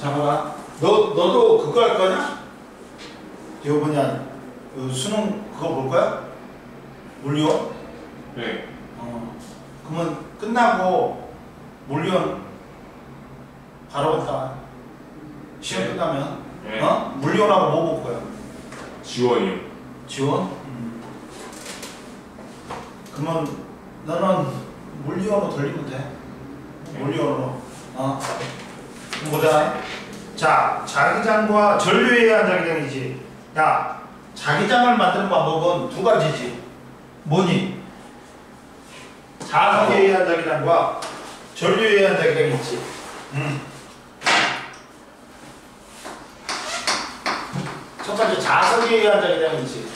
잠깐만. 너도 그거 할 거냐? 이거 뭐냐? 수능 그거 볼 거야? 물리원? 네. 그러면 끝나고 물리원 바로 갔다. 시험 끝나면. 네. 물리원하고 뭐 볼 거야? 지원이요. 지원? 그러면 너는 물리원으로 돌리면 돼. 물리원으로. 그럼 보자. 자, 자기장과 전류에 의한 자기장이지. 야, 자기장을 만드는 방법은 두 가지지. 뭐니? 자석에 의한 자기장과 전류에 의한 자기장이 있지. 첫 번째 자석에 의한 자기장이 있지.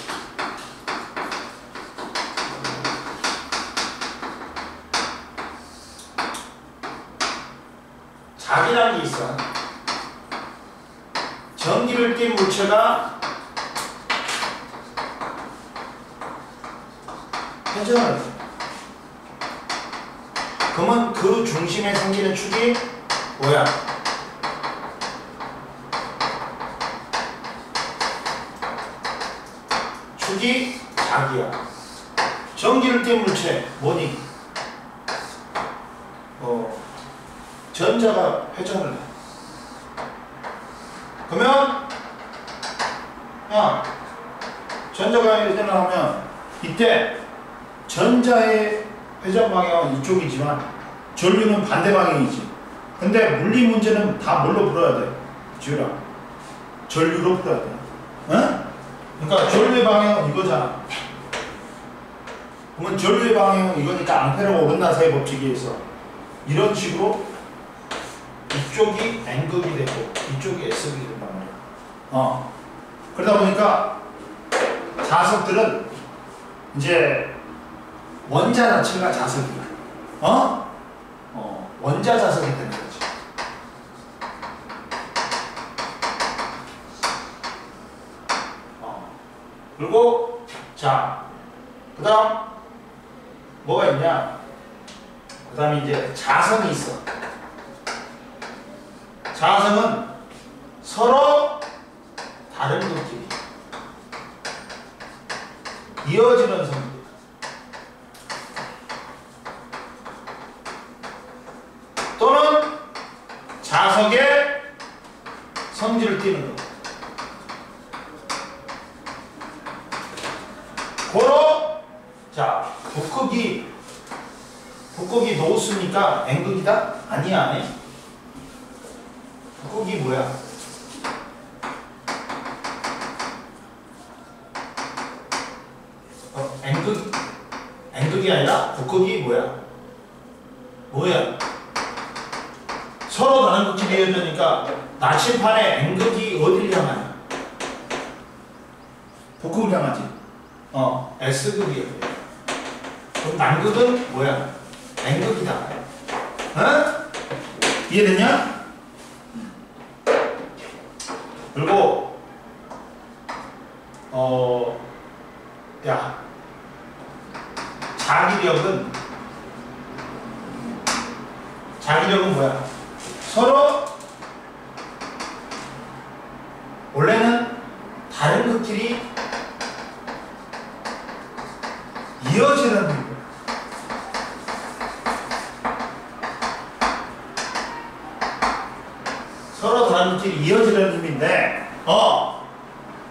자기라는 게 있어. 전기를 띤 물체가 회전을 해. 그러면 그 중심에 생기는 축이 뭐야? 축이 자기야. 전기를 띤 물체 뭐니? 전자가 회전을 해. 그러면 야, 전자가 회전을 하면 이때 전자의 회전 방향은 이쪽이지만 전류는 반대 방향이지. 근데 물리 문제는 다 뭘로 풀어야 돼? 지우라. 전류로 풀어야 돼. 응? 그러니까 전류의 방향은 이거잖아. 그러면 전류의 방향은 이거니까 앙페르 오른나사의 법칙에 의해서 이런 식으로 이쪽이 N극이 되고 이쪽이 S극이 된단 말이야. 그러다 보니까 자석들은 이제 원자 자체가 자석이야. 원자 자석이 되는 거지. 그리고 자, 그 다음 뭐가 있냐? 그 다음에 이제 자성이 있어. 자성은 서로 다른 것들이 이어지는 성질. 또는 자석의 성질을 띠는 것. 고로 자, 북극이 노스니까 N극이다? 아니야, 아니? 북극이 뭐야? N극이 아니라 북극이 뭐야? 뭐야? 서로 다른 극이 이어지니까 나침판에 N극이 어디를 향하냐? 북극을 향하지. S극이야. 그럼 남극은 뭐야? N극이다. 이해됐냐? 그리고 야, 자기력은 뭐야? 서로 원래는 다른 극끼리 이어지는 거야. 서로 다른 극끼리 이어지는 힘인데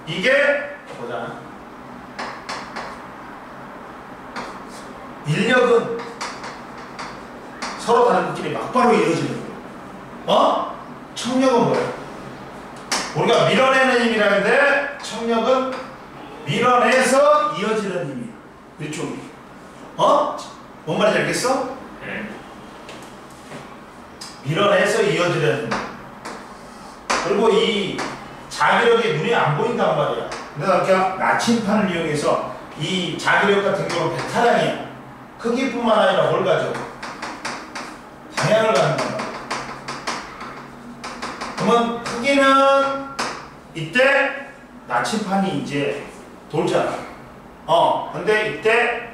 이게 보자. 인력은 서로 다른 극끼리 막바로 이어지는 거야. 청력은 뭐야? 우리가 밀어내는 힘이라는데 청력은 밀어내서 이어지는 힘이야. 이쪽이. 뭔 말인지 알겠어? 네. 밀어내서 이어지는 힘. 그리고 이 자기력이 눈에 안 보인단 말이야. 내가 그냥 나침판을 이용해서 이 자기력 같은 경우는 배타량이야. 크기뿐만 아니라 뭘 가져? 방향을 가는 거야. 그러면 크기는 이때 나침판이 이제 돌잖아. 근데 이때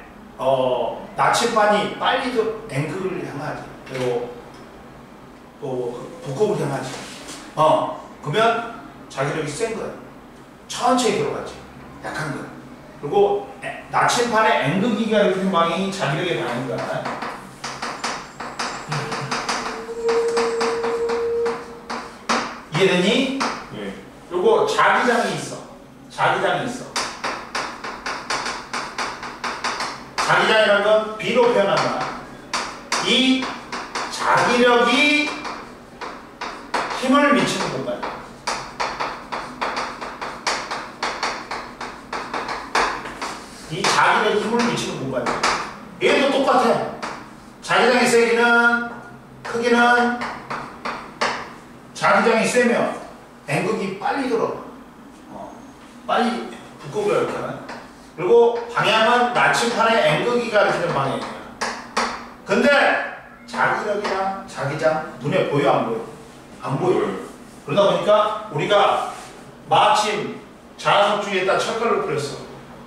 나침판이 빨리도 N극을 향하지. 그리고 또 북극을 향하지. 그러면 자기력이 센 거야. 천천히 들어가지. 약한 거야. 그리고 나침판의 N극이가 이렇게 방향이 자기력의 방향인 거야. 이해되니? 네. 그리고 자기장이 있어. 자기장이 있어. 자기장이라는 건 B로 표현한 거야. 이 자기력이 힘을 미치는 공간이야. 이 자기력이 힘을 미치는 공간이야. 얘도 똑같아. 자기장의 세기는, 크기는 자기장이 세면 N극이 빨리 들어. 빨리 두꺼워요, 이렇게 하면. 그리고 방향은 나침판의 N극이 가리키는 방향이야. 근데 자기력이랑 자기장 눈에 보여, 안 보여? 안 보여. 그러다 보니까 우리가 마침 자석주의에다 철가루를 뿌렸어.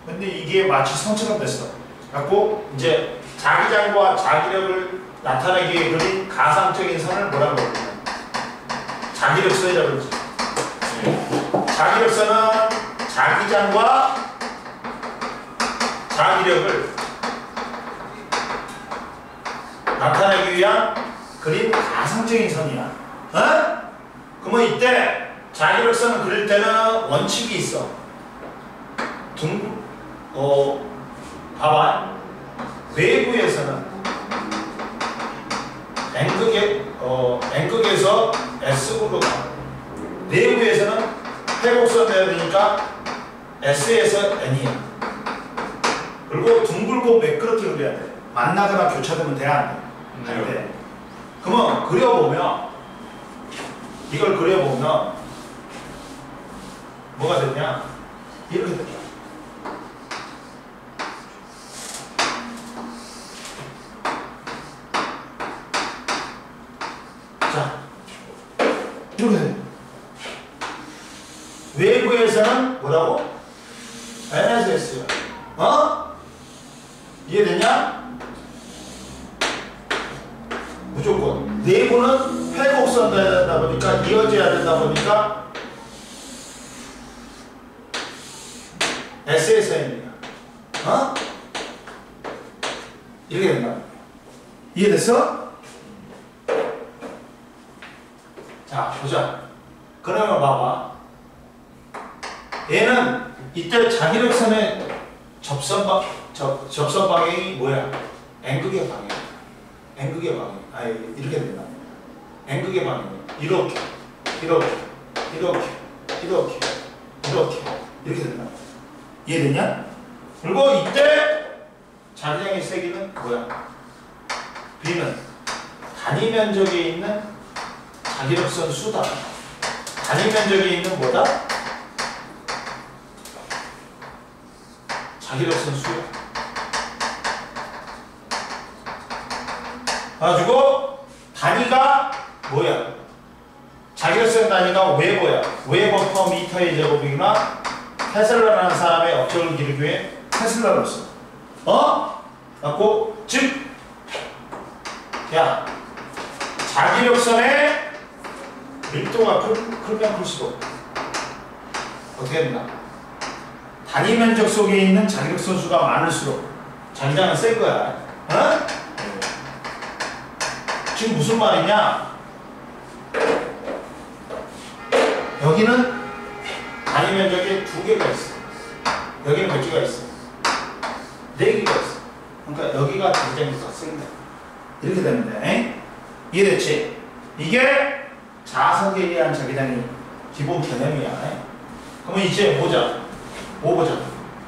근데 이게 마치 성처럼 됐어. 갖고 이제 자기장과 자기력을 나타내기 위해 그린 가상적인 선을 뭐라고 그러냐? 자기력선이라고 그러지. 자기력선은 자기장과 자기력을 나타내기 위한 그린 가상적인 선이야. 그러면 이때 자기력선을 그릴 때는 원칙이 있어. 봐봐. 외부에서는 N극에서 S극으로 가. 내부에서는 회곡선 돼야 되니까 S에서 N이야. 그리고 둥글고 매끄럽게 그려야 돼. 만나거나 교차되면 돼, 안 돼? 안 돼. 그러면 그려보면, 이걸 그려보면 뭐가 되냐? 이렇게 되냐? 자, 이렇게 돼. 외부에서는 뭐라고? N에서 S야. 이해되냐? 무조건. 내부는 회곡선 돼야 된다 보니까, 이어져야 된다 보니까 S에서 N이야. 이렇게 된다. 이해됐어? 자, 보자. 그러면 봐봐. 얘는 이때 자기력선의 접선 방향이 뭐야? N극의 방향. N극의 방향. 이렇게 된다. N극의 방향. 이렇게 된다. 이해됐냐? 그리고 이때 자기장의 세기는 뭐야? B는 단위 면적에 있는 자기력선 수다. 단위 면적에 있는 뭐다? 자기력선 수야. 가지고 단위가 뭐야? 자기력선 단위가 웨버야. 웨버 퍼 미터의 제곱이구나. 테슬라라는 사람의 업적을 기르기 위해 테슬라를 써. 갖고 즉, 야, 자기력선의 밀도가 크면 클수록 어떻게 된다? 단위 면적 속에 있는 자기력선 수가 많을수록 자기장은 센 거야. 지금 무슨 말이냐? 여기는 단위 면적이 2개가 있어. 여기는 몇 개가 있어? 4개가 있어. 그러니까 여기가 자기장이 더 센 거야. 이렇게 되는데, 이해됐지? 이게 자석에 의한 자기장이 기본 개념이야. 그러면 이제 보자. 뭐 보자.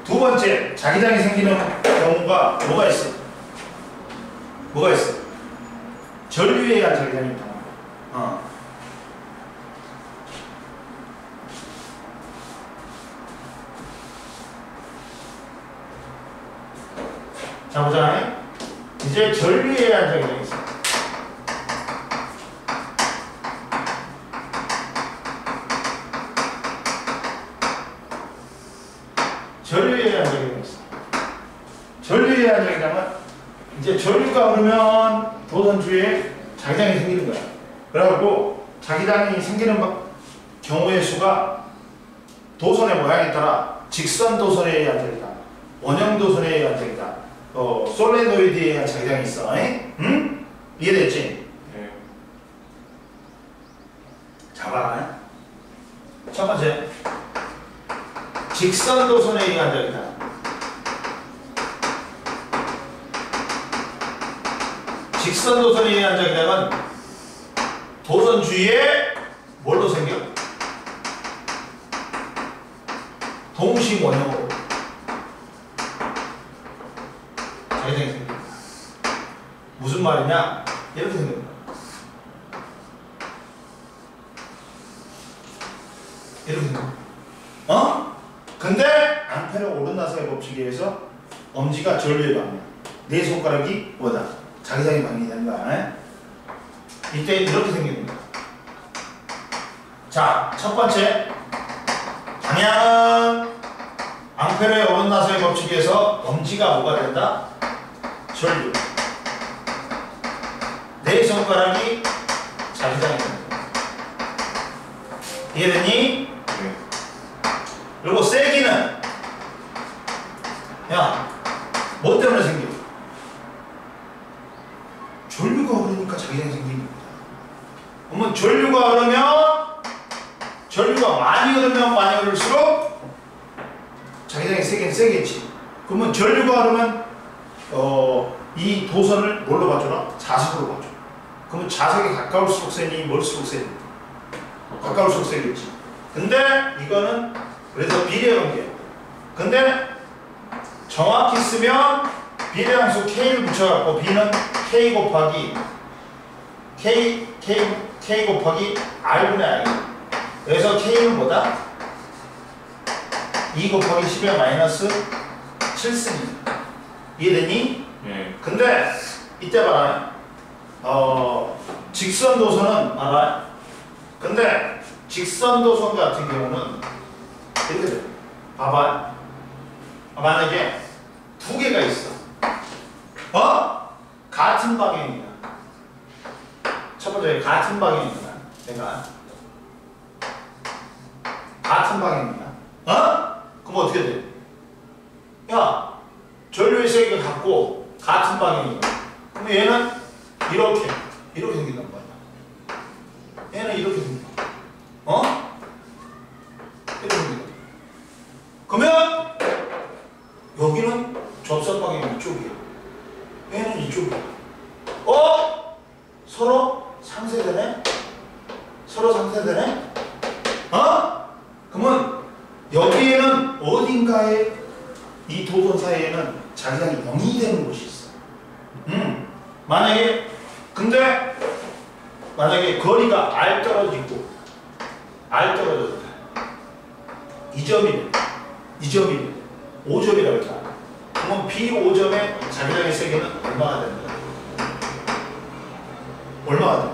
두 번째, 자기장이 생기는 경우가 뭐가 있어? 뭐가 있어? 전류에 의한 자기장이 있다. 자, 보자. 이제 전류에 의한 자기장이 있어. 전류에 의한 자기장이 있어. 전류에 의한 자기장은 이제 전류가 흐르면 도선주에 자기장이 생기는 거야. 그래갖고 자기장이 생기는 경우의 수가 도선의 모양에 따라 직선 도선에 의한 자기장, 원형 도선에 의한 자기장, 솔레노이드에 의한 자기장이 있어. 응? 이해됐지? 네. 자, 봐라. 첫 번째, 직선 도선에 의한 자기장. 직선 도선에 의한 자기장은 도선 주위에 뭘로 생겨? 동식 원형으로 자기장이 생깁니다. 무슨 말이냐? 이렇게 생깁니다. 이렇게 생깁니다. 근데 앙페르 오른나사의 법칙에 의해서 엄지가 전류의 방향, 네 손가락이 뭐다? 자기장의 방향이 되는 거야. 이때 이렇게 생깁니다. 자, 첫 번째 방향은 앙페르의 오른나사의 법칙에서 엄지가 뭐가 된다? 전류. 네 손가락이 자기장이 된다. 이해됐니? 네. 그리고 세기는 야, 뭐 때문에 생겨? 전류가 흐르니까 자기장이 생깁니다. 그러면 전류가 흐르면 전류가 많이 흐르면 많이 흐를수록 자기장이 세긴 세겠지. 그러면 전류가 흐르면 이 도선을 뭘로 봐주나? 자석으로 봐줘. 그러면 자석이 가까울수록 세니 멀수록 세니? 가까울수록 세겠지. 근데 이거는 그래서 비례관계야. 근데 정확히 쓰면 비례함수 K를 붙여갖고 B는 K 곱하기 K 곱하기 R분의 I. 그래서 K는 뭐다? 2 곱하기 10의 마이너스 7승이. 이해되니? 네. 근데 이때 봐라. 직선 도선은 봐라. 근데 직선 도선 같은 경우는 이렇게 돼. 봐봐. 만약에 두 개가 있어. 같은 방향이야. 첫 번째 같은 방향이야. 내가 같은 방향이야. 그럼 어떻게 돼? 야, 전류의 세기가 같고 같은 방향이야. 그럼 얘는 이렇게 생긴단 말이야. 얘는 이렇게 생긴다. 이렇게 생긴다. 그러면 여기는 접선 방향이 이쪽이야. 얘는 이쪽이야. 서로 상쇄되네? 서로 상쇄되네? 그러면 여기에는 어딘가에 이 도선 사이에는 자기장이 0이 되는 곳이 있어. 만약에 거리가 R 떨어지고 R 떨어졌다. 2점이네. 5점이라고 했잖아. 그러면 B5점의 자기장의 세계는 얼마가 됩니까? 얼마가 돼?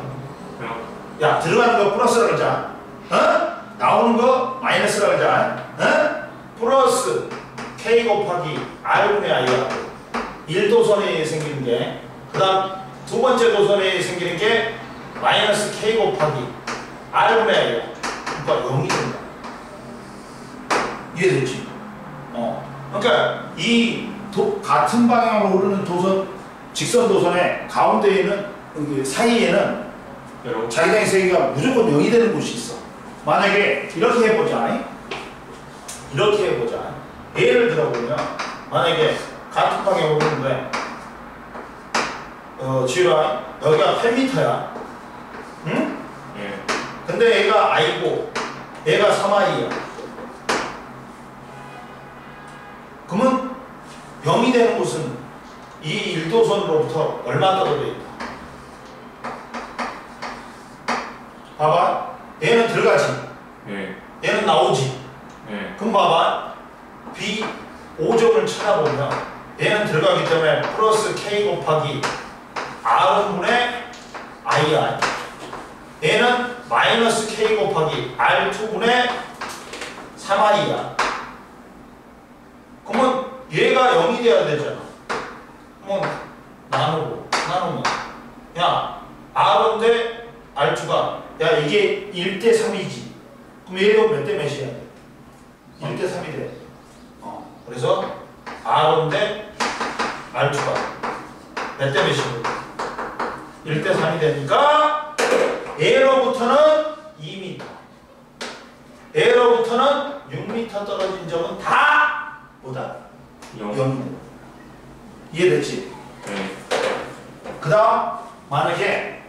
야, 들어가는 거 플러스라고 하자. 나오는 거 마이너스라고 하자. 플러스 K 곱하기 R분의 I하고 1도선에 생기는 게, 그 다음 두 번째 도선에 생기는 게 마이너스 K 곱하기 R분의 I야. 그러니까 0이 된다. 이해되지? 그러니까 같은 방향으로 흐르는 도선, 직선 도선의 가운데에 있는 사이에는 자기장의 세기가 무조건 0이 되는 곳이 있어. 만약에 이렇게 해보자. 예를 들어보면 만약에 같은 방향으로 흐르는데 지우라, 여기가 8m야. 응? 네. 근데 얘가 I고 얘가 3I야. 그러면 0이 되는 곳은 이 1도선으로부터 얼마 떨어져 있다? 봐봐. 얘는 들어가지. 네. 얘는 나오지. 네. 그럼 봐봐. B5점을 찾아보면 얘는 들어가기 때문에 플러스 K 곱하기 R분의 IR. 얘는 마이너스 K 곱하기 R2분의 3I야. 그러면 얘가 0이 돼야 되잖아. 그러면 나누면 야, R인데 R2가 야, 이게 1대 3이지. 그럼 그럼 얘도 몇 대 몇이야? 1대 3이 돼. 그래서 R은 대 R2가 몇 대 몇이고 1대 3이 되니까 A로부터는 2m, A로부터는 6m 떨어진 점은 다 뭐다? 0. 이해됐지? 네. 그 다음 만약에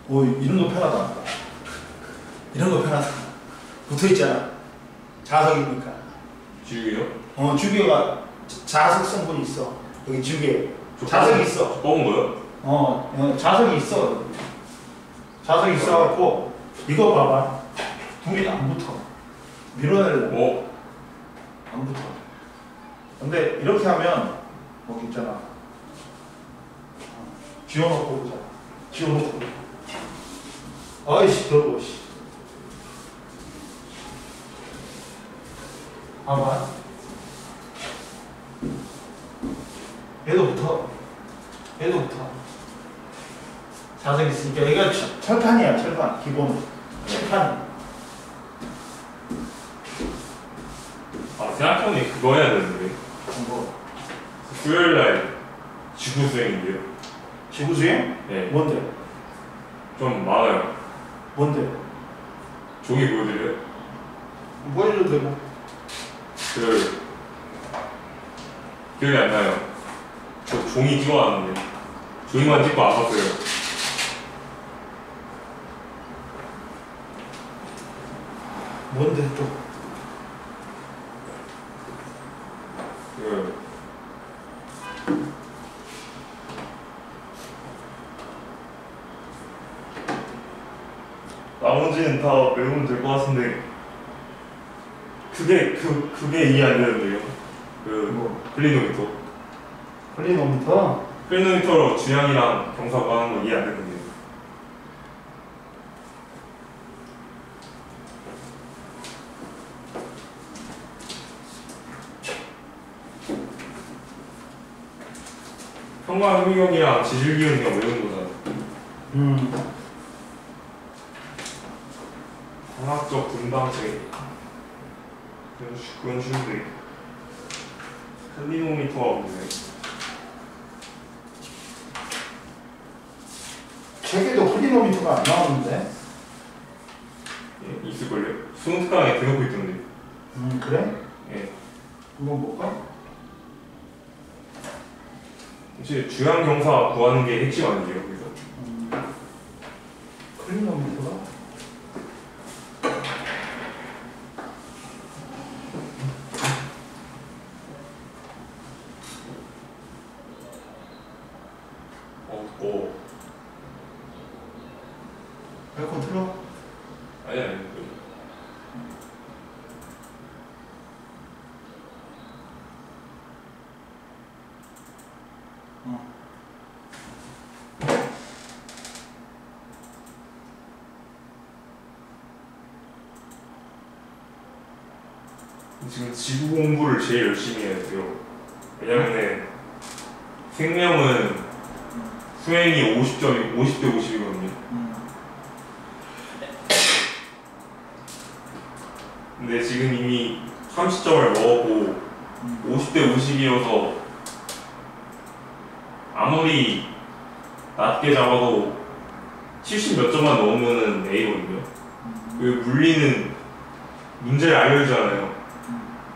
이런 거 편하다. 이런 거 편하다. 붙어있잖아. 자석이니까. 지우개요? 주기가 자석 성분이 있어. 여기 주기에 자석이 있어. 뽑은 거요? 자석이 있어. 자석이 있어갖고 이거 봐봐. 둘이 안 붙어. 밀어내려고. 안 붙어. 근데 이렇게 하면 여기 있잖아. 쥐어놓고 보자. 쥐어놓고. 아이씨 더러워. 씨. 봐봐. 얘도 붙어. 얘도 붙어. 자석 있으니까 얘가 철판이야. 철판. 기본 철판. 생각해보니 그거 해야 되는데. 뭐? 수요일날 지구수행인데요. 지구수행? 네. 뭔데? 좀 많아요. 뭔데? 종이 보여드려요? 보여줘도 되고. 기억이 안 나요. 저 종이 찍어왔는데 종이만 찍고 안 봤어요. 뭔데 또? 나머지는 다 외우면 될 것 같은데 그게 이해 안 되는데요. 클리노미터. 클리노미터? 클리노미터로 주량이랑 경사 구하는 거 이해 안 되는데요. 평관 후미경이랑 지질기온이랑 외우는 거잖아요. 광학적 분방체. 그건 쉬운데 클리노미터가 없네. 책에도 클리노미터가 안 나오는데? 예, 있을걸요? 수능 특강에 대놓고 있던데. 그래? 예. 한번 볼까? 혹시 주양 경사 구하는 게 핵심 아니에요? 그래서 클리노미터가? 에어컨 틀어? 아니. 지금 지구 공부를 제일 열심히 해야 돼요. 왜냐면은 생명은 수행이 50대 50이거든요. 근데 지금 이미 30점을 먹었고 50대 50이어서 아무리 낮게 잡아도 70 몇 점만 넣으면은 A거든요. 그 물리는 문제를 알려주잖아요.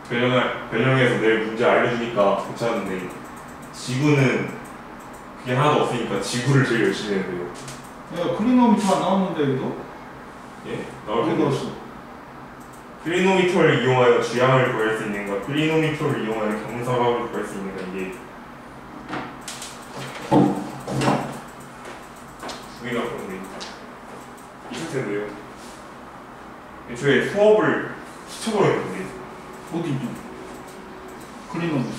변형해서 내일 문제 알려주니까 괜찮은데 지구는 그게 하나도 없으니까 지구를 제일 열심히 해야 돼요. 야, 클리노미터 안 나오는데 여기도? 예? 나올 어디 텐데. 넣었어? 클리노미터를 이용하여 주양을 구할 수 있는가, 클리노미터를 이용하여 경사각을 구할 수 있는가, 이게 두 개가 그런데 있을 텐데요. 애초에 수업을 스쳐버렸는데. 어디 있냐? 클리노미터.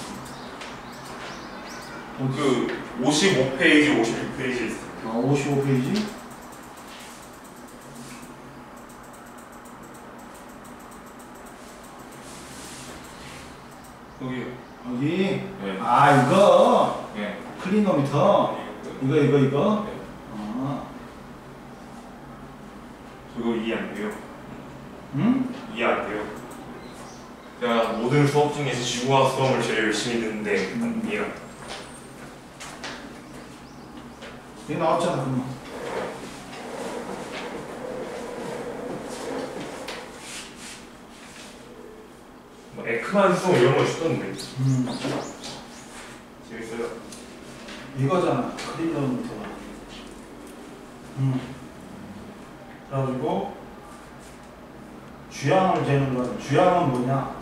그 55페이지, 56페이지 있어요. 55페이지? 여기요. 여기? 네. 이거? 네. 클리노미터? 이거? 네. 저거 이해 안 돼요. 응? 이해 안 돼요. 제가 모든 수업 중에서 지구과학 수업을 제일 열심히 듣는데 이해가 안 돼요. 이게 나왔잖아 그러면. 뭐 에크만 수업 이런 거 주던데 재밌어요. 이거잖아 크리노미터가. 그래가지고 주양을 재는 건, 주양은 뭐냐?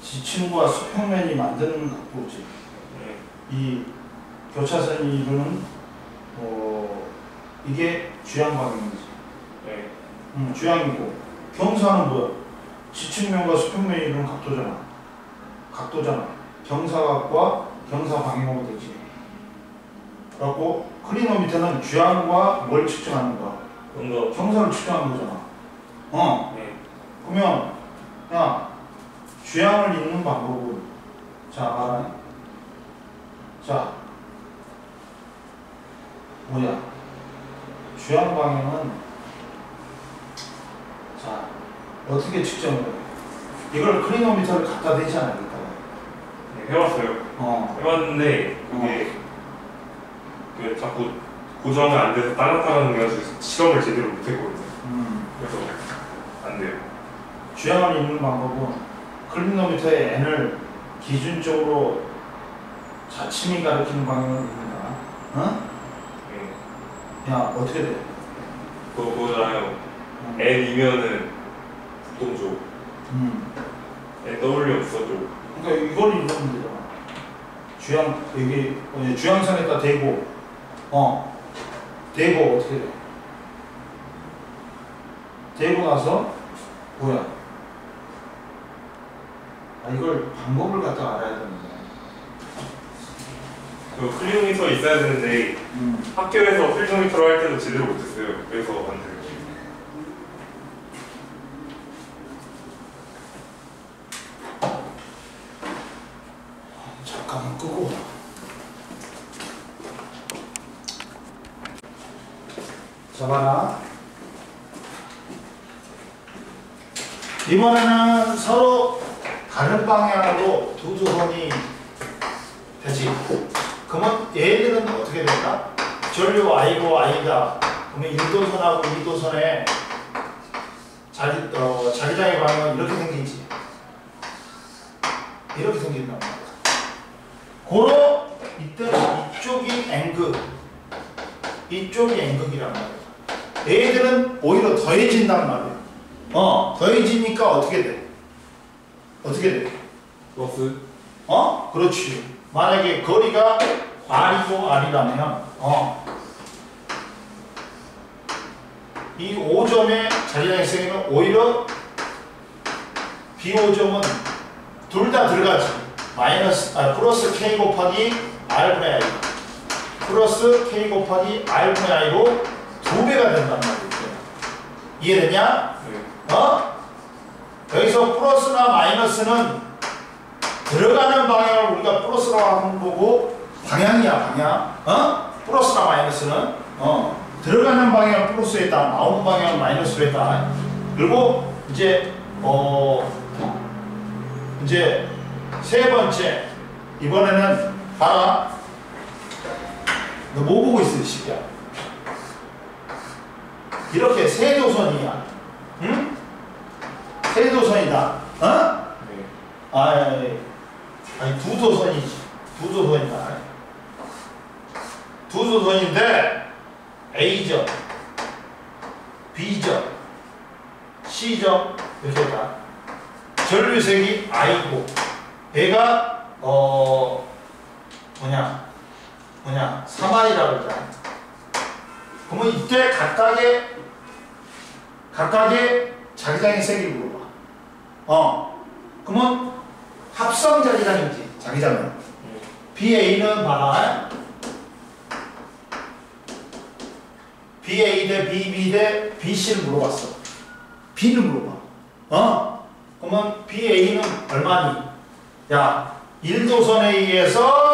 지층과 수평면이 만드는 각도지. 이 교차선이 이루는 이게 주양 방향이지. 네. 주양이고 경사는 뭐야? 지층면과 수평면이 이루는 각도잖아. 각도잖아. 경사각과 경사 방향으로 되지. 그래갖고 클리노미터는 주양과 뭘 측정하는 거야? 경사를 측정하는 거잖아. 네. 그러면 야 주양을 읽는 방법은 자 말하네. 자 뭐야? 주양 방향은 자 어떻게 측정을 해? 이걸 클리노미터를 갖다 대지 않을까? 네, 해봤어요. 해봤는데 그게 그 자꾸 고정이 안 돼서 따라따라는 거라서 실험을 제대로 못했거든요. 그래서 안 돼요. 주양을 읽는 방법은 클리노미터의 n을 기준적으로 자침이 가리키는 방향을 읽는다. 어? 네. 야 어떻게 돼? 그거잖아요. N이면은 부동조, NW면 부서조. 그러니까 이걸 읽으면 되잖아. 주양 여기 주양선에다 대고 대고 어떻게 돼? 대고 나서 뭐야? 이걸 방법을 갖다 알아야 되는데. 그 클리노미터 있어야 되는데 학교에서 클리노미터로 할 때도 제대로 못했어요. 그래서 안 돼요. 잠깐만 끄고. 자 봐라. 이번에는 서로 다른 방향으로 두 조선이 되지. 그러면 얘들은 어떻게 될까? 전류 I고 I다. 그러면 1도선하고 2도선의 자기장의 방향은 이렇게 생기지. 이렇게 생긴단 말이야. 고로 이때는 이쪽이 N극, 이쪽이 N극이란 말이야. 얘들은 오히려 더해진단 말이야. 더해지니까 어떻게 돼? 어떻게 돼? 플러스? 그렇지. 만약에 거리가 R이고 R이라면 이 5점의 자기장의 세기는 오히려 B5점은 둘 다 들어가지. 플러스 K 곱하기 R분의 I 플러스 K 곱하기 R분의 I로 2배가 된단 말이야. 이해되냐? 네. 여기서 플러스나 마이너스는 들어가는 방향을 우리가 플러스라고 하는 거고 방향이야 방향. 플러스나 마이너스는 들어가는 방향을 플러스로 했다, 나오는 방향을 마이너스로 했다. 그리고 이제 세 번째 이번에는 봐라. 너 뭐 보고 있어 이 새끼야? 이렇게 세도선이야. 응? 세도선이다. 네. 아니 두도선이지. 두도선이다. 두도선인데 A점, B점, C점 이렇게 했다. 전류색이 I고 얘가 뭐냐 3I라고 했잖아. 그러면 이때 각각의 자기장의 세기를 물어봐. 그러면 합성 자기장이지. 자기장은 BA는 봐라. BA 대 BB 대 BC를 물어봤어. B를 물어봐. 그러면 BA는 얼마니? 야, 1도선에 의해서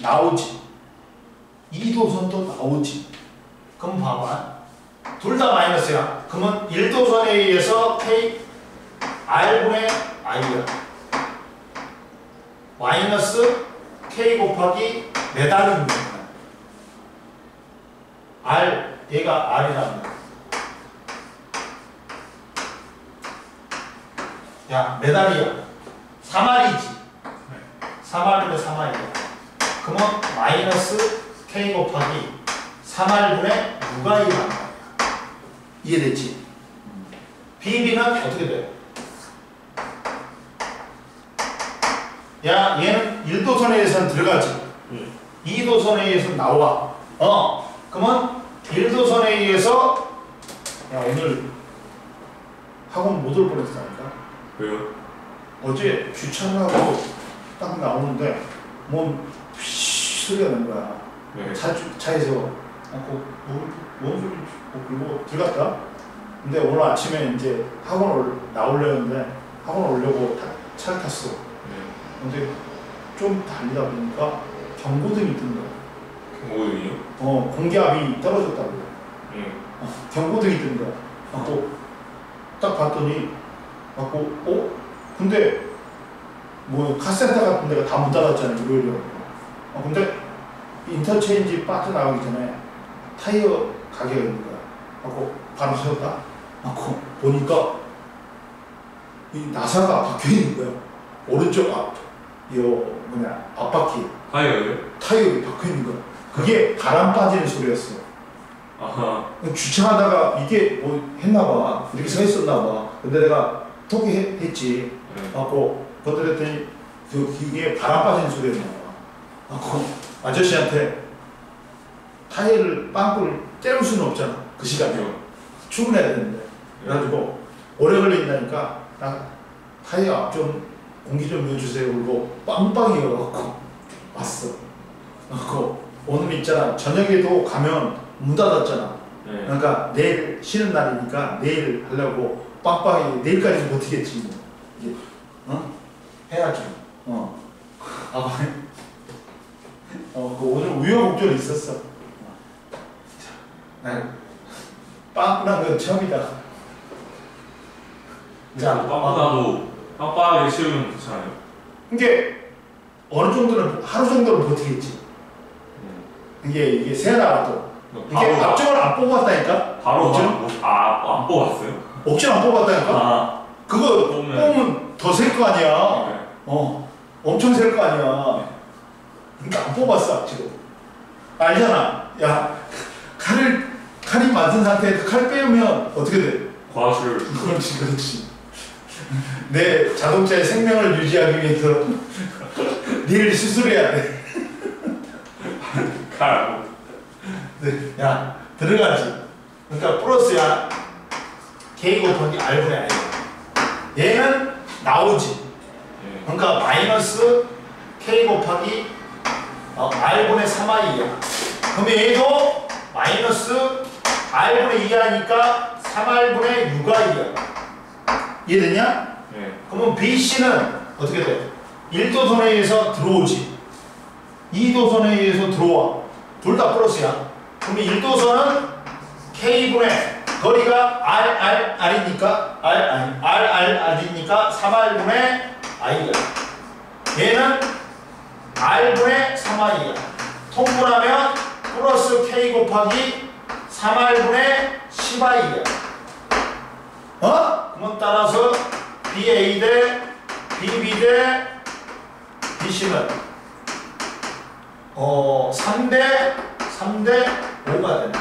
나오지. 2도선도 나오지. 그럼 봐봐. 둘 다 마이너스야. 그러면 1도선에 의해서 K R분의 I야. 마이너스 K 곱하기 매달은 거야. R, 얘가 R이라는 거야. 야, 매달이야. 3R이지. 3R분의 3R이야. 그러면 마이너스 K 곱하기 3R분의 6I라는 거야. 이해됐지? BB는 어떻게 돼? 야, 얘는 1도선에 의해서는 들어가지. 2도선에 의해서는 나와. 그러면 1도선에 의해서 야, 오늘 학원 못 올 뻔했다니까. 왜요? 어제 어제 주차하고 딱 나오는데 몸 소리가 나는 거야. 네. 차에서 뭔 소리 그리고 들어갔다. 근데 오늘 아침에 이제 학원 나오려는데 학원 오려고 차를 탔어. 근데 좀 달리다 보니까 경고등이 뜬 거야. 경고등이요? 공기압이 떨어졌다고. 네. 경고등이 뜬 거야. 딱 봤더니 근데 뭐 카센터 같은 데가 다 문 닫았잖아요, 일요일에. 근데 인터체인지 빠져나가기 전에 타이어 가게가 있는 거야. 바로 세웠다. 보니까 이 나사가 박혀 있는 거야. 오른쪽 앞바퀴 타이어요? 타이어가 박혀 있는 거야. 그게 바람 빠지는 소리였어. 아하. 주차하다가 이게 뭐 했나봐. 이렇게 서 있었나봐. 근데 내가 토기했지. 그랬더니 이게 바람 빠지는 소리였나봐. 아저씨한테 타이어를 빵꾸를 때울 수는 없잖아. 그 시간에. 출근해야 되는데. 그래가지고 오래 걸린다니까 타이어 앞 좀 공기 좀 넣어주세요. 그리고 빵빵이어갖고 왔어. 오늘 있잖아. 저녁에도 가면 문 닫았잖아. 네. 그러니까 내일 쉬는 날이니까 내일 하려고 빵빵히 내일까지 버티겠지. 이게 해야지. 오늘 우여곡절이 있었어. 빵꾸난 건 처음이다. 자, 빵빵하게 치우면 괜찮아요? 이게 어느 정도는 하루 정도는 버티겠지. 이게 새나라도 이게 앞쪽을 안 뽑았다니까. 바로 안 뽑았어요? 억지로 안 뽑았다니까. 그거 뽑으면 더 셀 거 아니야. 네. 엄청 셀 거 아니야. 그러니까 안 뽑았어 지금. 알잖아. 야, 칼이 맞은 상태에서 칼 빼면 어떻게 돼? 과실. 그렇지. 내 자동차의 생명을 유지하기 위해서 니를 수술해야 돼. 칼. 네, 야, 들어가지. 그러니까 플러스야. K 곱하기 R분의 I야. 얘는 나오지. 그러니까 마이너스 K 곱하기 R분의 3I야. 그럼 얘도 마이너스 R분의 2I니까 3R분의 6I야. 이해됐냐? 네. 그러면 BC는 어떻게 돼? 1도선에 의해서 들어오지. 2도선에 의해서 들어와. 둘 다 플러스야. 그러면 1도선은 K분의 거리가 R이니까 R이니까 3R분의 I야. 얘는 R분의 3I야. 통분하면 플러스 K 곱하기 3R분의 10I야. 그러면 따라서 BA 대 BB 대 BC는 3대 5가 되네.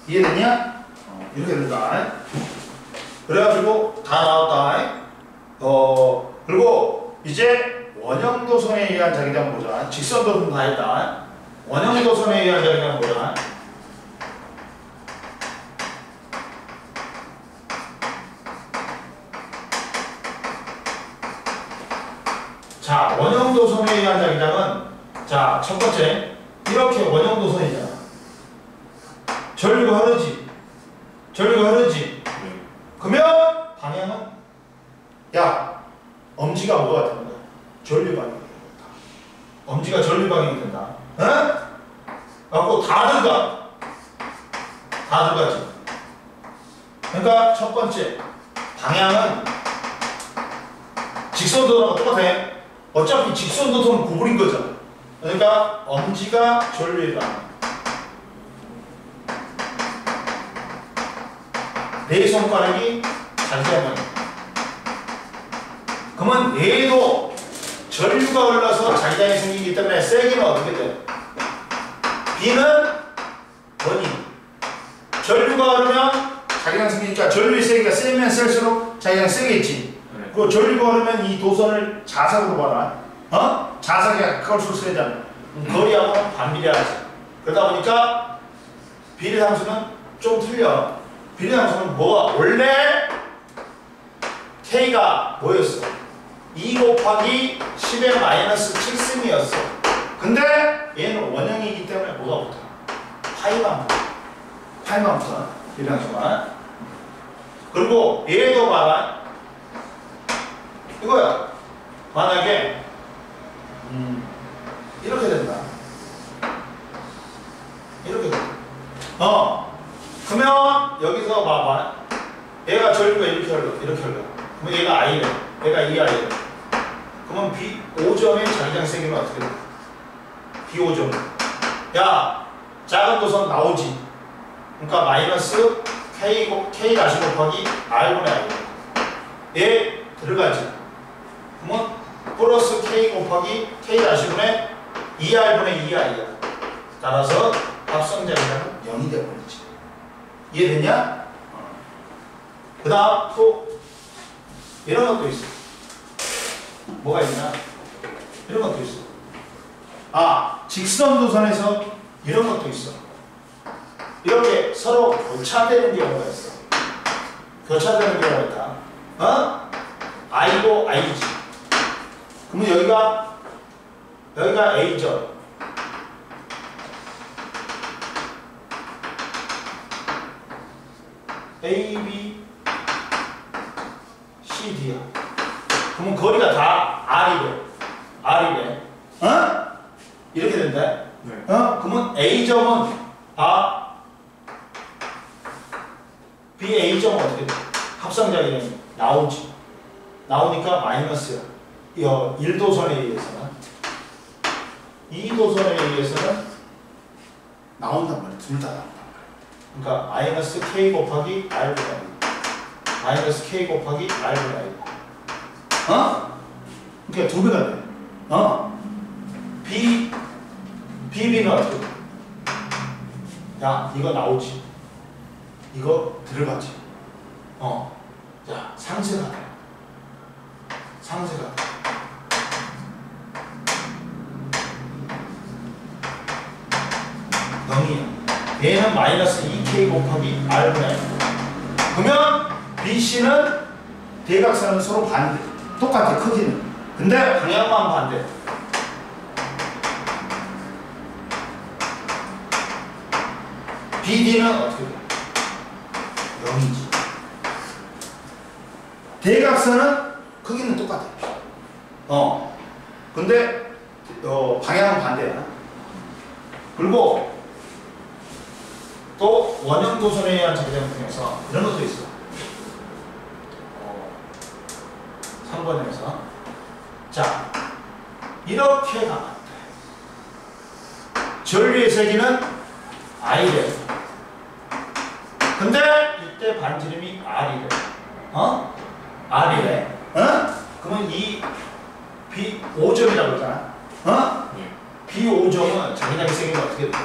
이해됐냐? 이렇게 된다. 그래가지고 다 나왔다. 그리고 이제 원형도선에 의한 자기장 보자. 직선도선 다 했다. 원형도선에 의한 자기장 보자. 자, 원형도선에 의한 자기장은 자, 첫 번째 이렇게 원형도선이잖아. 전류가 흐르지. 그러면 방향은 야, 엄지가 뭐가 된다? 전류 방향이 된다. 엄지가 전류 방향이 된다. 그래갖고 다 들어가. 다 들어가지. 그러니까 첫 번째 방향은 직선도랑 똑같아. 어차피 직선도선 구부린 거잖아. 그러니까 엄지가 전류에 닿아. 내 손가락이 자기장이야. 그러면 얘도 전류가 흘러서 자기장이 생기기 때문에 세기는 어떻게 돼? B는 원인. 전류가 흐르면 자기장 생기니까 전류의 세기가 세면 셀수록 자기장 세겠지. 그리고 전류가 흐르면 이 도선을 자석으로 봐라. 자석이 가까울수록 세잖아. 거리하고는 반비례하지. 그러다 보니까 비례함수는 좀 틀려. 비례함수는 뭐가 원래 K가 뭐였어? 2 곱하기 10의 마이너스 7승이었어. 근데 얘는 원형이기 때문에 뭐가 붙어? 파이만 붙어. 파이만 붙어. 비례함수만. 그리고 얘도 봐라. 이거야. 만약에 이렇게 된다. 이렇게 된다. 그러면 여기서 봐봐. 얘가 전류가 이렇게 흘러. 이렇게 흘러. 그러면 얘가 I래. 얘가 2I래. 그러면 B 5점의 자기장 세기는 어떻게 돼? B 5점. 야, 작은 도선 나오지. 그러니까 마이너스 K 다시 곱하기 R분의 I. 얘 들어가지. 그러면 플러스 K 곱하기 K 다시분의 2R분의 2I야. 따라서 합성자기장은 0이 되어버리지. 이해됐냐? 그 다음 또 이런 것도 있어. 뭐가 있나? 이런 것도 있어. 직선도선에서 이런 것도 있어. 이렇게 서로 교차되는 경우가 있어. 교차되는 경우가 있다. I고 I지. 그러면 여기가 A점. A, B, C, D야. 그러면 거리가 다 R이래. R이래. 이렇게 된다. 네. 그러면 A점은 B, A점은 어떻게 돼? 합성자기장이 나오지. 나오니까 마이너스야. 1도선에 의해서는 2도선에 의해서는 나온단 말이야. 둘 다 나온단 말이야. 그러니까 마이너스 K 곱하기 R분의 I. 마이너스 K 곱하기 R분의 I. 그러니까 2배가 돼. BB는 어떻게 돼? 야, 이거 나오지. 이거 들어가지. 자, 상쇄가 돼. 상쇄가 돼. 얘는 마이너스 2K 곱하기 R분의 I. 그러면 BC는 대각선은 서로 반대. 똑같아, 크기는. 근데 방향만 반대. BD는 어떻게 돼? 0이지. 대각선은 크기는 똑같아. 근데 방향은 반대야. 그리고 또 원형 도선에 의한 자기장 중에서 이런 것도 있어. 3번에서 자, 이렇게 나왔대. 전류의 세기는 I래. 근데 이때 반지름이 R이래. R이래. 그러면 이 B5점이라고 그러잖아. B5점은 자기장의 세기가 어떻게 돼?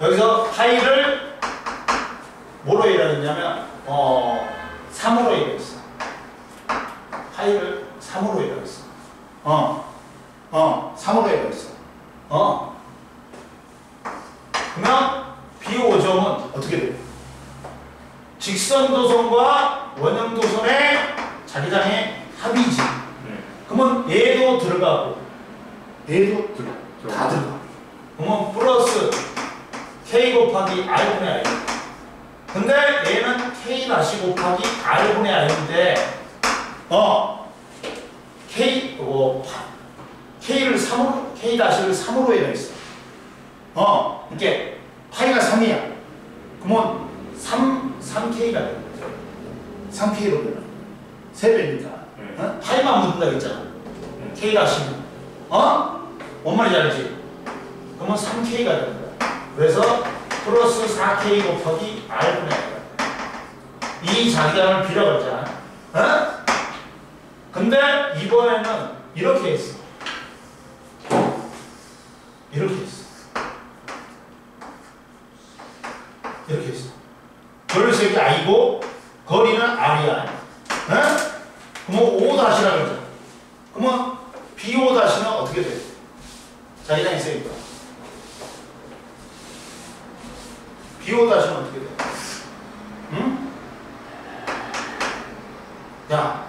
여기서 파이를 뭐로 이라했냐면 3으로 이라했어. 파이를 3으로 이라했어. 3으로 이라했어. 그러면 B5점은 어떻게 돼? 직선도선과 원형도선의 자기장의 합이지. 그러면 얘도 들어가고 얘도 다 들어가. 그러면 플러스 K 곱하기 R분의 I. 근데 얘는 K 다시 곱하기 R분의 I인데 K를 3으로, K 다시를 3으로 해야 있어. 이게 파이가 3이야. 그러면 3K가 되는 거죠. 3K로 되는 3배니까. 어? 파이만 묻는다 했잖아. K가 10. 뭔 말인지 알지? 그러면 3K가 되는 거야. 그래서 플러스 4K 곱하기 R분의 R. 이 자기장을 B라고 했잖아. 근데 이번에는 이렇게 했어. 이렇게 했어. 이렇게 했어. 전류색이 I고 거리는 R이야. 그러면 O''라고 그러잖아. 그러면 BO''는 어떻게 돼? 자기장이 있으니까. BO''는 어떻게 돼? 응? 야,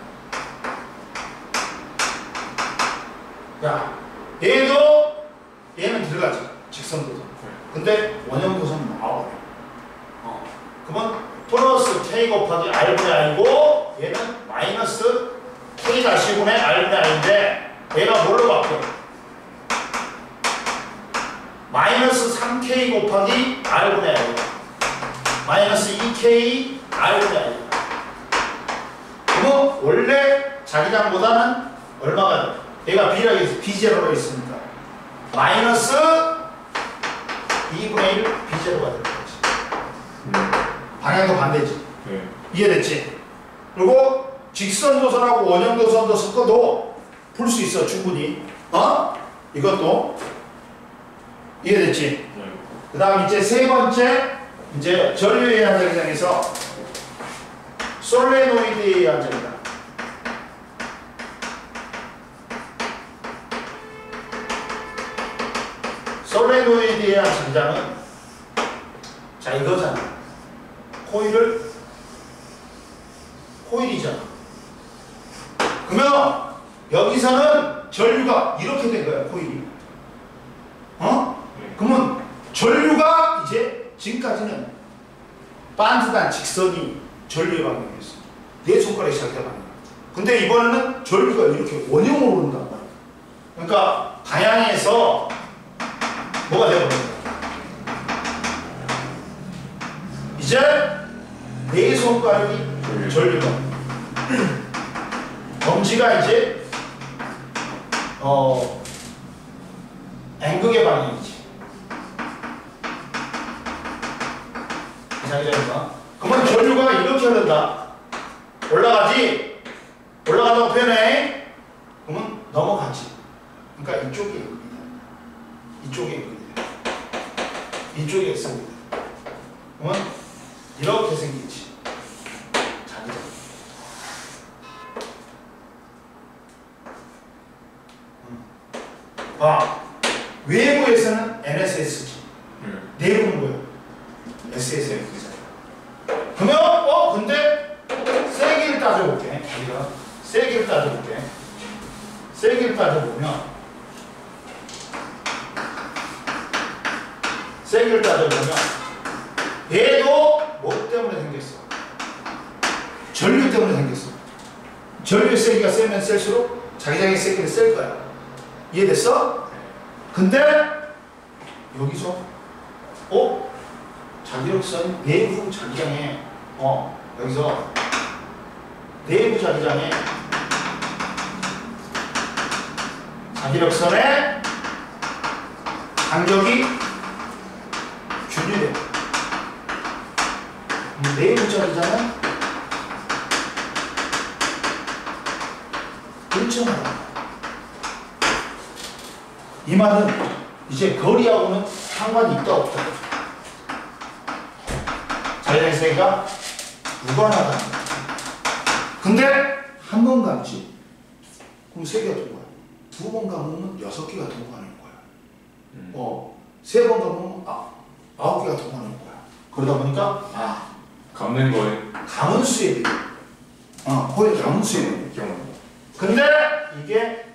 얘는 들어가지. 직선도선. 근데 원형도선 나와. 그러면 플러스 K 곱하기 R분의 R이고 얘는 마이너스 K-분의 R분의 R인데 얘가 뭘로 바뀌어? 마이너스 3K 곱하기 R분의 R. 마이너스 2K R분의 R. 그러면 원래 자기장보다는 얼마가 돼? 얘가 B0로 있으니까 마이너스 2분의 1 B0가 되는 거지. 방향도 반대지. 이해됐지? 그리고 직선도선하고 원형도선도 섞어도 풀 수 있어 충분히. 이것도 이해됐지? 그 다음 이제 세 번째 이제 전류에 의한 자기장에서 솔레노이드에 의한 자기장. 솔레노이드에 의한 자기장은 자 이거잖아. 코일이잖아. 그러면 여기서는 전류가 이렇게 된 거야. 코일이. 그러면 전류가 이제 지금까지는 반듯한 직선이 전류의 방향이었어. 내 손가락이 시작된 방향. 근데 이번에는 전류가 이렇게 원형으로 오른단 말이야. 그러니까 방향에서 뭐가 되어버린다. 이제 내 손가락이 전류가 검지가 이제 N극의 방향이지. 이상이잖아. 그러면 전류가 이렇게 흐른다. 올라가지? 올라간다고 표현해. 그러면 넘어가지. 그러니까 이쪽이 N극이다. 이쪽이 N극이다. 이쪽이 X극이다. 그러면 이렇게 생기지. 자기장. 봐. 외부에서는 NSS지. 내부는 뭐야? SSF잖아. 그러면 근데 세기를 따져볼게. 우리가 세기를 따져볼게. 세기를 따져보면 얘도 뭐 때문에 생겼어? 전류 때문에 생겼어. 전류의 세기가 세면 셀수록 자기장의 세기를 셀 거야. 이해됐어? 근데 여기서 자기력선 내부 자기장에 여기서 내부 자기장에 자기력선의 간격이 균일해. 내부 자기장은 일정하다. 이 말은 이제 거리하고는 상관이 있다 없다. 자기장의 세기가 무관하다. 근데 한 번 감지 그럼 3개가 통과해. 2번 감으면 6개가 통과하는 거야. 3번 감으면 9개가 통과하는 거야. 그러다 보니까 감는 거에 감은 수에 거의 감은 수에 경우. 근데 이게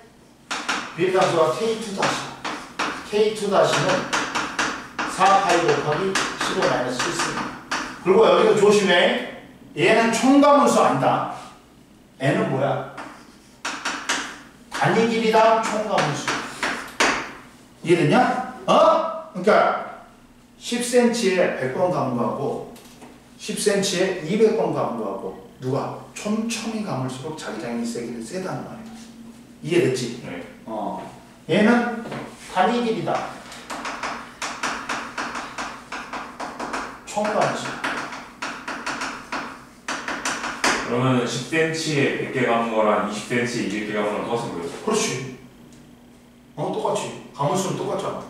비례함수가 K2-는 4파이 곱하기 15-7입니다. 그리고 여기서 조심해. 얘는 총감은수 아니다. 얘는 뭐야? 단위 길이당 총감은수. 이해됐냐? 그러니까 10cm에 100번 감은 거하고 10cm에 200번 감은 거하고 누가 촘촘히 감을수록 자기장의 세기는 세다는 말이야. 이해됐지? 네. 얘는 단위 길이다. 총감지. 그러면 10cm에 100개 감은 거랑 20cm에 200개 감은 거랑 똑같은 거예요? 그렇지. 똑같지. 감을수는 똑같잖아.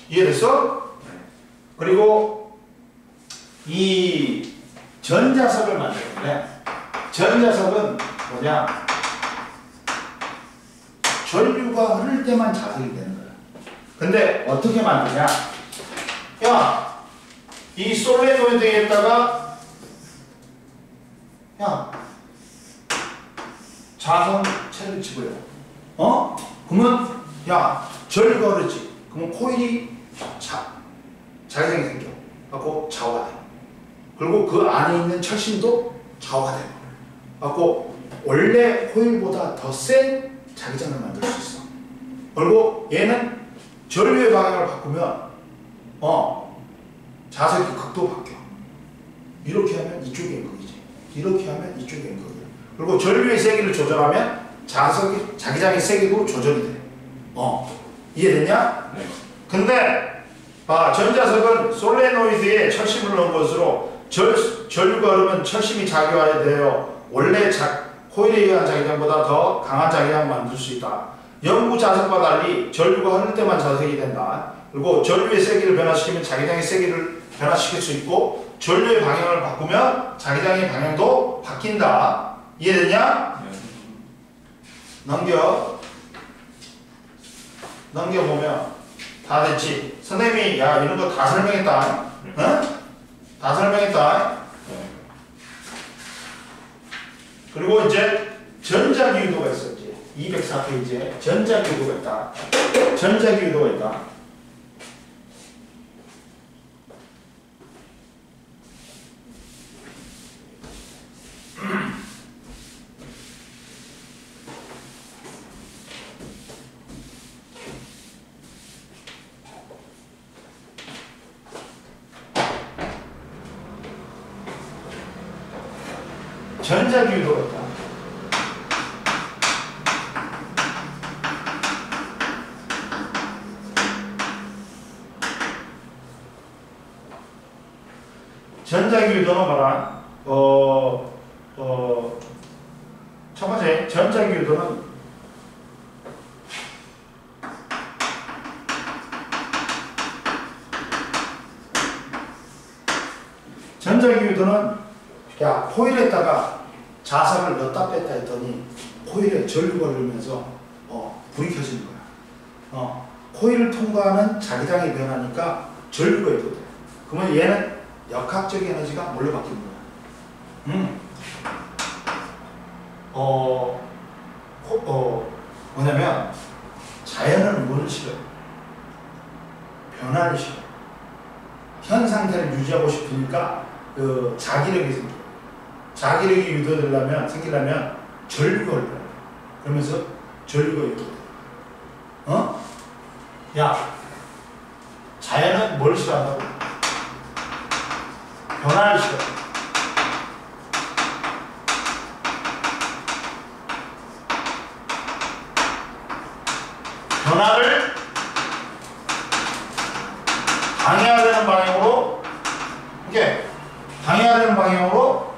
이해됐어? 네. 그리고 이 전자석을 만드는데 전자석은 뭐냐? 전류가 흐를 때만 자석이 되는 거야. 근데 어떻게 만드냐? 야, 이 솔레노이드에다가 야, 자성체를 집어요. 그러면 야, 전류가 흐르지. 그러면 코일이 자기장이 생겨. 갖고 좌우가 돼. 그리고 그 안에 있는 철심도 좌우가 돼. 갖고 원래 코일보다 더 센 자기장을 만들 수 있어. 그리고 얘는 전류의 방향을 바꾸면 자석의 극도 바뀌어. 이렇게 하면 이쪽이 N극이지. 이렇게 하면 이쪽이 N극이야. 그리고 전류의 세기를 조절하면 자기장의 세기도 조절이 돼. 이해됐냐? 네. 근데 전자석은 솔레노이드에 철심을 넣은 것으로 전류가 흐르면 철심이 작용하여 원래 코일에 의한 자기장보다 더 강한 자기장을 만들 수 있다. 영구 자석과 달리 전류가 흐를 때만 자석이 된다. 그리고 전류의 세기를 변화시키면 자기장의 세기를 변화시킬 수 있고 전류의 방향을 바꾸면 자기장의 방향도 바뀐다. 이해됐냐? 네. 넘겨보면 다 됐지? 선생님이 야 이런 거 다 설명했다. 응? 다 설명했다. 네. 그리고 이제 전자기유도가 있었지. 204페이지에 전자기유도가 있다. 전자기유도가 있다. 전자기유도가 있다. 전자기유도는 뭐라? 첫 번째, 전자기유도는 야, 코일에다가 자석을 넣었다 뺐다 했더니 코일에 전류가 흐르면서 불이 켜지는 거야. 코일을 통과하는 자기장이 변하니까 전류가 있거든. 그러면 얘는 역학적 에너지가 뭘로 바뀌는 거야? 뭐냐면 자연은 뭐를 싫어요? 변화를 싫어요. 현 상태를 유지하고 싶으니까 그 자기력이 생겨요. 자기력이 생기려면 전류가 흘러요. 그러면서 전류가 이렇게 돼요. 야, 자연은 뭘 싫어한다고? 변화를 싫어요. 변화를 방해해야 되는 방향으로 이게 방해해야 되는 방향으로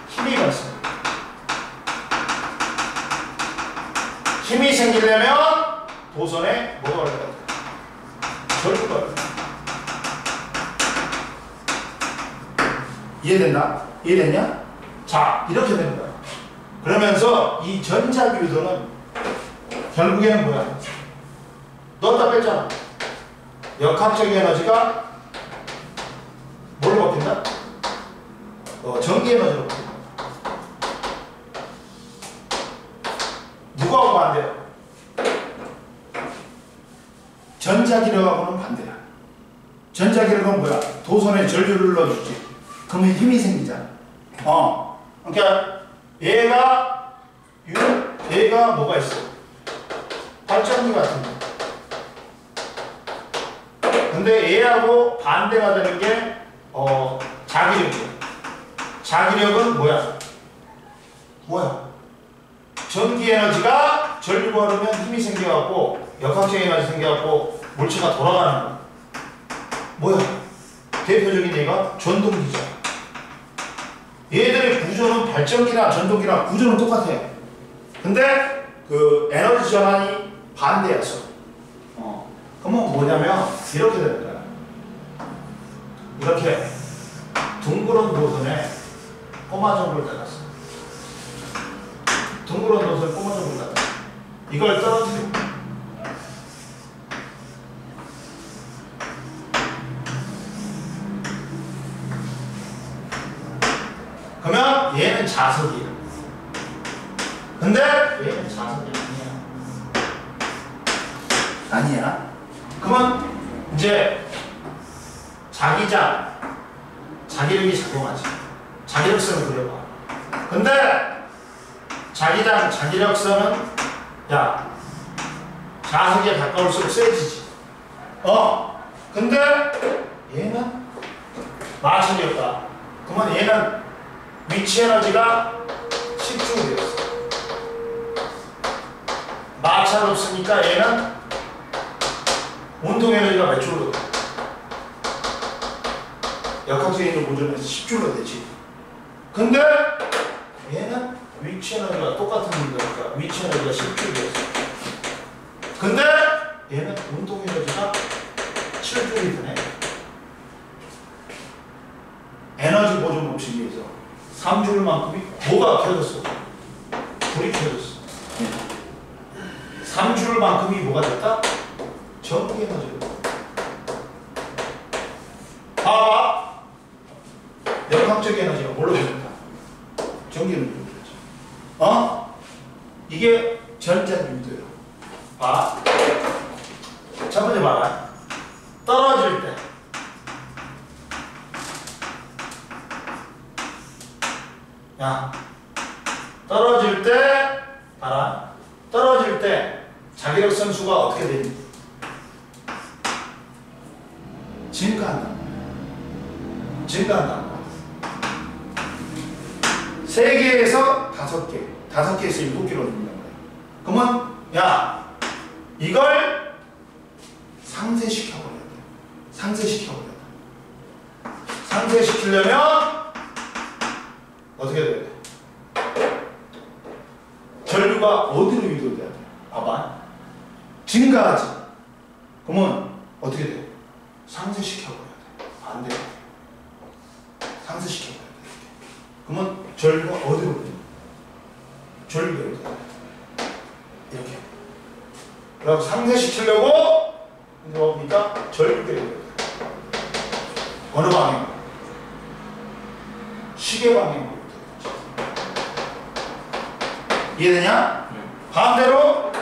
힘이 갔습니다. 힘이 생기려면 도선에 뭐가 올라가야 돼? 전류가 올라가야 돼. 이해됐나? 이해됐냐? 자, 이렇게 되는 거야. 그러면서 이 전자기유도는 결국에는 뭐야? 넣었다 뺐잖아. 역학적 에너지가 뭘로 바뀐다? 전기 에너지로 바뀐다. 누구하고 반대야? 전자기력하고는 반대야. 전자기력은 뭐야? 도선에 전류를 넣어주지. 그러면 힘이 생기잖아. 그러니까 얘가 뭐가 있어? 발전기 같은 거. 근데 얘하고 반대가 되는 게 자기력이야. 자기력은 뭐야? 전기 에너지가 전류가 흐르면 힘이 생겨갖고 역학적 에너지 생겨갖고 물체가 돌아가는 거야. 대표적인 얘가 전동기죠. 얘들의 구조는 발전기나 전동기나 구조는 똑같아요. 근데 그 에너지 전환이 반대였어. 그러면 뭐냐면 이렇게 되는 거야. 이렇게 둥그런 노선에 꼬마정을 달았어. 둥그런 노선에 꼬마정을 달았어. 이걸 떨어뜨려. 그러면 얘는 자석이야. 근데 얘는 자석이 아니야. 그러면 이제 자기력이 작용하지. 자기력선을 그려봐. 근데 자기력선은 자석에 가까울수록 세지지. 근데 얘는 마찰이었다. 그러면 얘는 위치 에너지가 10J였어. 마찰 없으니까 얘는 운동 에너지가 몇 줄로 돼? 역학적인 보존에서 10줄로 되지. 근데 얘는 위치 에너지가 똑같은 거니까 위치 에너지가 10줄이었어. 근데 얘는 운동 에너지가 7줄이 되네. 에너지 보존 법칙에 의해서 3줄만큼이 뭐가 켜졌어? 불이 켜졌어. 3줄만큼이 뭐가 됐다? 전기 에너지로. 봐봐. 역학적 에너지가 뭘로 변했다? 전기 에너지로 변했죠. 이게 전자유도예요. 봐. 첫 번째 봐라. 떨어질 때. 떨어질 때 봐라. 떨어질 때 자기력 선수가 어떻게 되니? 증가한다. 3개에서 5개, 5개에서 7개로 된단 말이야. 그러면 이걸 상쇄시켜버려야 돼. 상쇄시키려면 어떻게 돼야 돼? 전류가 어디로 유도돼야 돼? 봐봐. 증가하지. 그러면 어떻게 돼? 상쇄시켜버려야 돼. 반대로. 상쇄시켜버려야 돼. 그러면 전류가 어디로 돼? 전류가 이렇게. 이렇게. 그럼 상쇄시키려고 뭡니까? 전류가 이렇게. 어느 방향? 시계 방향으로. 이해되냐? 반대로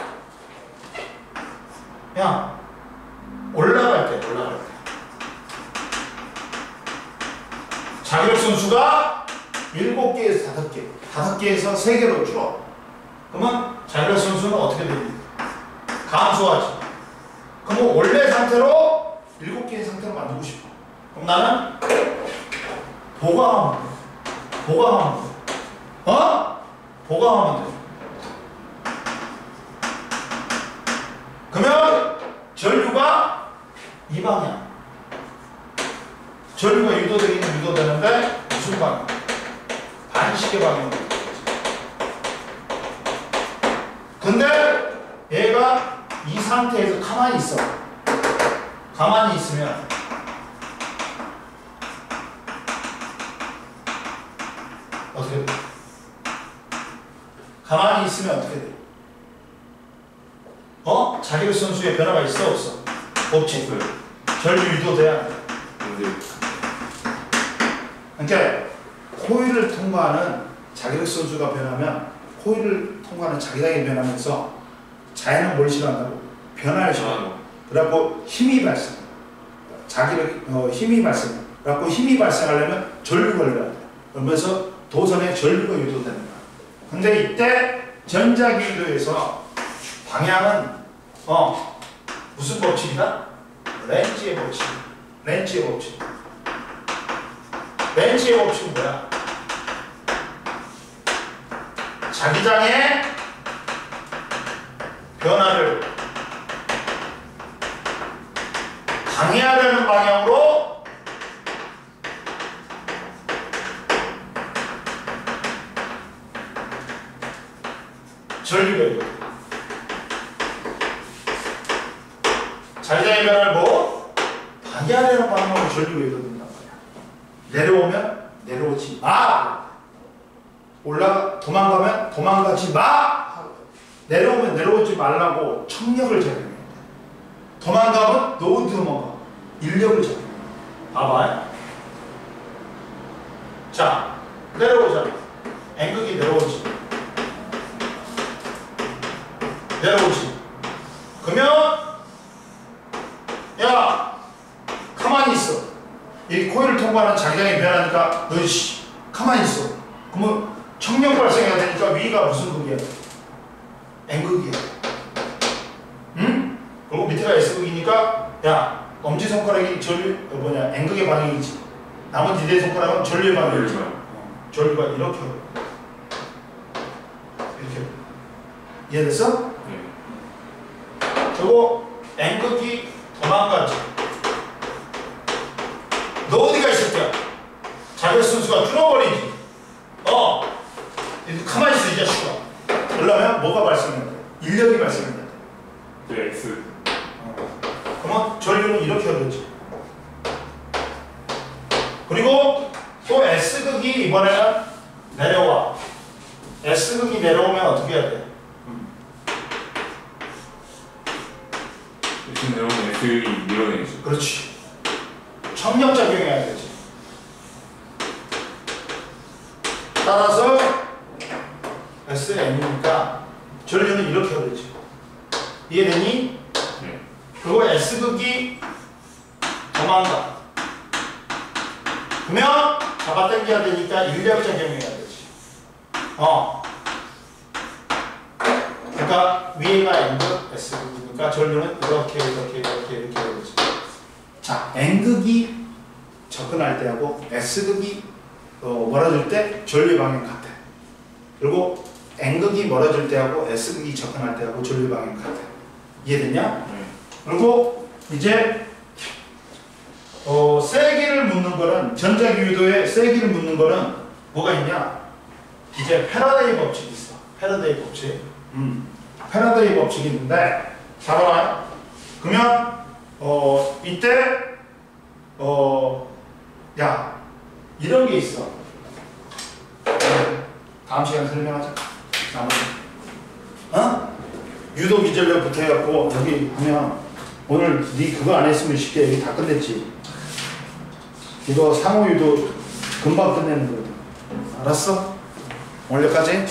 올라갈 때 자기력 선수가 7개에서 5개, 5개에서 3개로 줄어. 그러면 자기력 선수는 어떻게 됩니까? 감소하지. 그럼 원래 상태로 7개의 상태로 만들고 싶어. 그럼 나는 보강하면 돼. 그러면 전류가 이 방향. 전류가 유도되기는 유도되는데 무슨 방향? 반시계 방향으로. 근데 얘가 이 상태에서 가만히 있어. 가만히 있으면 어떻게 돼? 가만히 있으면 어떻게 돼? 자기력 선수의 변화가 있어 없어? 없지. 전류 유도돼야 돼. 그러니까 코일을 통과하는 자기력 선수가 변하면 코일을 통과하는 자기력이 변하면서 자연은 뭘 싫어한다고? 변화를 싫어한다고. 그래갖고 힘이 발생. 힘이 발생. 그래갖고 힘이 발생하려면 전류가 흘러야 돼. 그러면서 도선에 전류가 유도되는 거야. 근데 이때 전자기 유도에서 방향은 무슨 법칙이다? 렌치의 법칙. 렌치의 법칙. 렌치의 법칙은 뭐야? 자기장의 변화를 방해하려는 방향으로 전류가 이루어져요. 자기장의 변화를 뭐? 방해하려는 방향으로 전류가 이루어진단 말이야. 내려오면 내려오지 마. 도망가면 도망가지 마. 내려오면 내려오지 말라고 청력을 적용해. 도망가면 no 도망가. 인력을 적용해. 봐봐. 자, 내려오잖아. N극이 내려오지. 내려오지. 그러면 야, 가만히 있어. 이 코일을 통과하는 자기장이 변하니까 너 가만히 있어. 그러면 청력 발생해야 되니까 위가 무슨 극이야? N극이야. 응? 그리고 밑에가 S극이니까 야, 엄지손가락이 N극의 방향이지. 나머지 네 손가락은 전류의 방향이지. 전류가 이렇게 이해됐어? 그리고 N극이 도망가지. 너 어디가 있을 때야? 자격 순수가 줄어버리지. 가만히 있어 이 자식아. 그러려면 뭐가 발생해야 돼? 인력이 발생해야 돼. 네, X. 그러면 전류는 이렇게 흐르지. 그리고 또 S극이 이번에는 내려와. S극이 내려오면 어떻게 해야 돼? X 내려오면 S이 밀어내지. 그렇지. 청력 작용해야 되지. 따라서 SN이니까 전류는 이렇게 흐르지. 이해되니? 네. 그리고 S극이 도망가. 그러면 잡아당겨야 되니까 인력 작용해야 되지. 그러니까 위에가 N극, S극이니까 전류는 이렇게 흐르지. 자, N극이 접근할 때하고 S극이 멀어질 때 전류의 방향 같아. 그리고 N극이 멀어질 때하고 S극이 접근할 때하고 전류의 방향 같아. 이해됐냐? 네. 그리고 이제 세기를 묻는 거는 전자기유도에 세기를 묻는 거는 뭐가 있냐? 이제 패러데이 법칙이 있어. 패러데이 법칙. 패러데이 법칙이 있는데 자 봐라. 그러면 이때 야 이런 게 있어. 다음 시간에 설명하자. 나머지. 유도 기전력 붙어갖고 여기 하면 오늘 네 그거 안 했으면 쉽게 여기 다 끝냈지. 이거 상호 유도 금방 끝내는 거거든. 알았어? 오늘 여기까지.